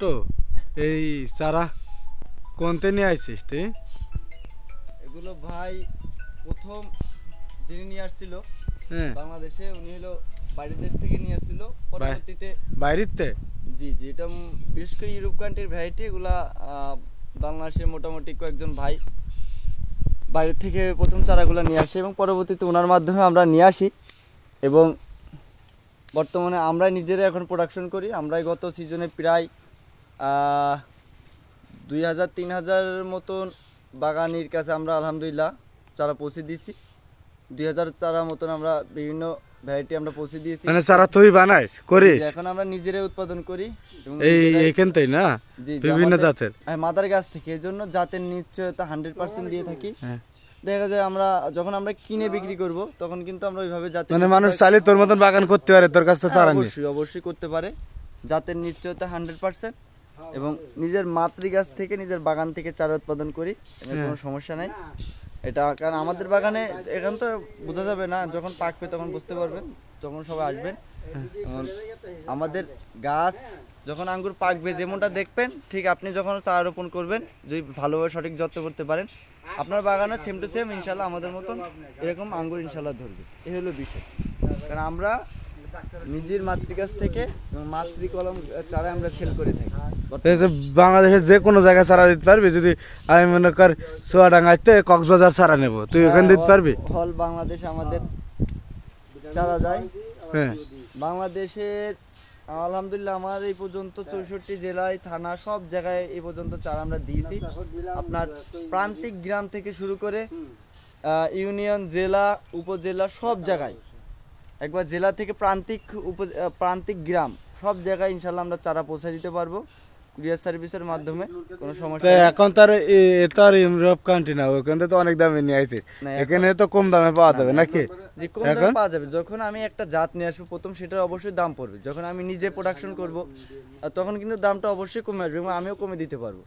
ছোট এই চারা কোনতে নিয়ে আসছিস তুই? এগুলো ভাই প্রথম যিনি নিয়ে আসছিল বাংলাদেশে, উনি হলো বাইরের দেশ থেকে নিয়ে আসছিল। পরবর্তীতে বাইরেতে? জি জি, এটা বিশেষ করে ইউরোপ কান্ট্রির ভ্যারাইটি। এগুলা বাংলাদেশে মোটামুটি কয়েকজন ভাই বাইরে থেকে প্রথম চারাগুলো নিয়ে আসে এবং পরবর্তীতে ওনার মাধ্যমে আমরা নিয়ে আসি এবং বর্তমানে আমরা নিজেরা এখন প্রোডাকশন করি। আমরাই গত সিজনে প্রায় 2000-3000 মতন বাগানির কাছে আমরা আলহামদুলিল্লাহ চারা পৌঁছে দিয়েছি। 2000 চারা মতন আমরা বিভিন্ন ভ্যারাইটি আমরা পৌঁছে দিয়েছি। মানে চারা তুই বানাইস করিস? এখন আমরা নিজেরাই উৎপাদন করি এইখানতেই না বিভিন্ন জাতের মাদার গাছ থেকে, এই জন্য জাতের নিশ্চয়তা 100% দিয়ে থাকি। দেখা যায় আমরা যখন আমরা কিনে বিক্রি করব তখন কিন্তু আমরা ওইভাবে জাতের, মানে মানুষ চাইলে তোর মতন বাগান করতে পারে, তোর কাছে চারা নিয়ে? অবশ্যই করতে পারে। জাতের নিশ্চয়তা 100% এবং নিজের মাতৃ গাছ থেকে নিজের বাগান থেকে চারা উৎপাদন করি, কোনো সমস্যা নাই এটা। কারণ আমাদের বাগানে এখন তো বোঝা যাবে না, যখন পাকবে তখন বুঝতে পারবেন, তখন সবাই আসবেন। আমাদের গাছ যখন আঙ্গুর পাকবে যেমনটা দেখবেন, ঠিক আপনি যখন চারা রোপণ করবেন যদি ভালোভাবে সঠিক যত্ন করতে পারেন, আপনার বাগানে সেম টু সেম ইনশাল্লাহ আমাদের মতন এরকম আঙ্গুর ইনশাল্লাহ ধরবে। এই হলো বিষয়। কারণ আমরা নিজের মাতৃগাছ থেকে মাতৃ কলম চারা আমরা সেল করে থাকি। বাংলাদেশের যে কোনো জায়গায় চারা দিতে পারবি? যদি আমি মনে কর চুয়াডাঙ্গাতে কক্সবাজার চারা নেব, তুই ওখানে দিতে পারবি? হল বাংলাদেশ আমাদের চারা যায়। বাংলাদেশের আলহামদুলিল্লাহ আমার এই পর্যন্ত 64 জেলায় থানা সব জায়গায় এই পর্যন্ত চারা আমরা দিয়েছি। আপনার প্রান্তিক গ্রাম থেকে শুরু করে ইউনিয়ন, জেলা, উপজেলা সব জায়গায়, একবার জেলা থেকে প্রান্তিক গ্রাম সব জায়গায় ইনশাল্লাহ আমরা চারা পৌঁছে দিতে পারবো কুরিয়ার সার্ভিসের মাধ্যমে, কোনো সমস্যা নেই। এখন তার ইউরোপ কান্ট্রি না, ওখানে তো অনেক দামে নিয়ে আসে, এখানে তো কম দামে পাওয়া যাবে নাকি? যে কম দামে পাওয়া যাবে। যখন আমি একটা জাত নিয়ে আসবো প্রথম, সেটার অবশ্যই দাম পড়বে। যখন আমি নিজে প্রোডাকশন করব তখন কিন্তু দামটা অবশ্যই কমে আসবে এবং আমিও কমে দিতে পারবো।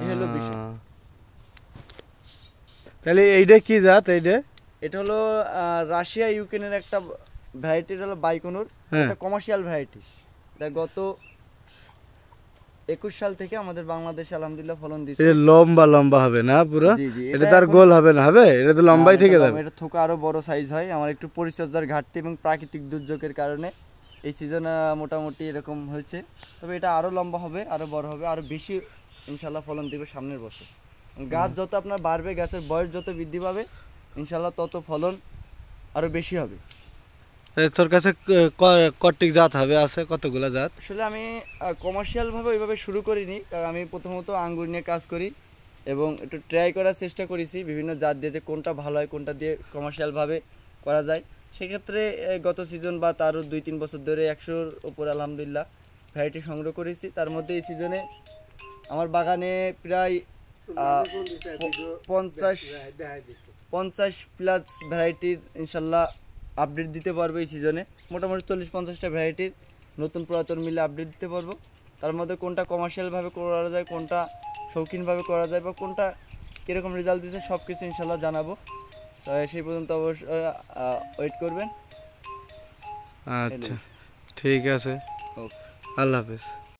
এই হলো বিষয়। তাহলে এইটা কি জাত? এটা হলো রাশিয়া ইউক্রেনের একটা ভ্যারাইটি, হলো বাইকনুর, এটা কমার্শিয়াল ভ্যারাইটি। এটা গত 21 সাল থেকে আমাদের বাংলাদেশে আলহামদুলিল্লাহ ফলন দিচ্ছে। এটা লম্বা লম্বা হবে না পুরো? এটা তার গোল হবে না? হবে, এটা তো লম্বাই থেকে যাবে। এটা থোকা আরো বড় সাইজ হয়। আমার একটু পরিচর্যার ঘাটতি এবং প্রাকৃতিক দুর্যোগের কারণে এই সিজনে মোটামুটি এরকম হয়েছে। তবে এটা আরো লম্বা হবে, আরো বড় হবে, আরো বেশি ইনশাল্লাহ ফলন দিবে সামনের বছর। গাছ যত আপনার বাড়বে, গাছের বয়স যত বৃদ্ধি পাবে, ইনশাল্লাহ তত ফলন আরো বেশি হবে। তোর কাছে কতটি জাত হবে আছে? কতগুলা জাত? আসলে আমি কমার্শিয়াল ভাবে ওইভাবে শুরু করিনি, কারণ আমি প্রথমত আঙ্গুর নিয়ে কাজ করি এবং একটু ট্রাই করার চেষ্টা করেছি বিভিন্ন জাত দিয়ে, যে কোনটা ভালো হয়, কোনটা দিয়ে কমার্শিয়াল ভাবে করা যায়। সেক্ষেত্রে গত সিজন বা তারও 2-3 বছর ধরে 100-র উপর আলহামদুলিল্লাহ ভ্যারাইটি সংগ্রহ করেছি। তার মধ্যে এই সিজনে আমার বাগানে প্রায় 50 প্লাস ভ্যারাইটির ইনশাল্লাহ আপডেট দিতে পারবো এই সিজনে। মোটামুটি 40-50টা ভ্যারাইটির নতুন পুরাতন মিলে আপডেট দিতে পারবো। তার মধ্যে কোনটা কমার্শিয়ালভাবে করা যায়, কোনটা শৌখিনভাবে করা যায়, বা কোনটা কীরকম রেজাল্ট দিচ্ছে সব কিছু ইনশাল্লাহ জানাবো। তো সেই পর্যন্ত অবশ্যই ওয়েট করবেন। আচ্ছা, ঠিক আছে, আল্লাহ হাফেজ।